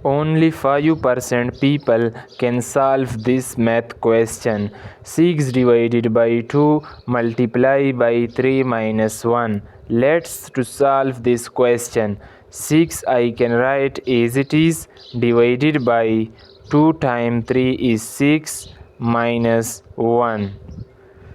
Only 5% people can solve this math question. 6 divided by 2 multiply by 3 minus 1. Let's to solve this question. 6 I can write as it is, divided by 2 times 3 is 6 minus 1.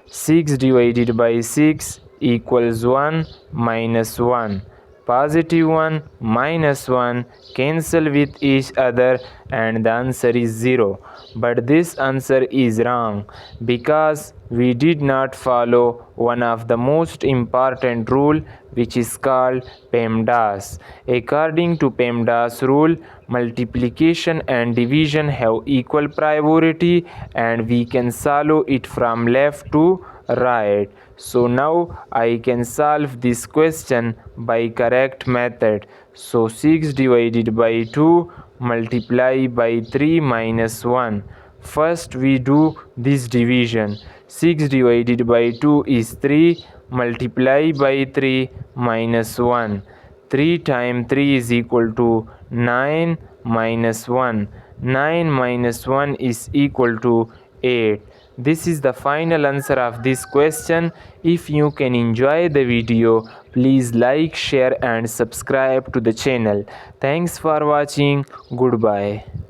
6 divided by 6 equals 1 minus 1. Positive 1 minus 1 cancel with each other and the answer is 0. But this answer is wrong because we did not follow one of the most important rule, which is called PEMDAS. According to PEMDAS rule, multiplication and division have equal priority and we can solve it from left to right. So now I can solve this question by correct method. So 6 divided by 2 multiply by 3 minus 1. First we do this division. 6 divided by 2 is 3, multiply by 3 minus 1. 3 times 3 is equal to 9 minus 1. 9 minus 1 is equal to 8. This is the final answer of this question. If you can enjoy the video, please like, share and subscribe to the channel. Thanks for watching. Goodbye.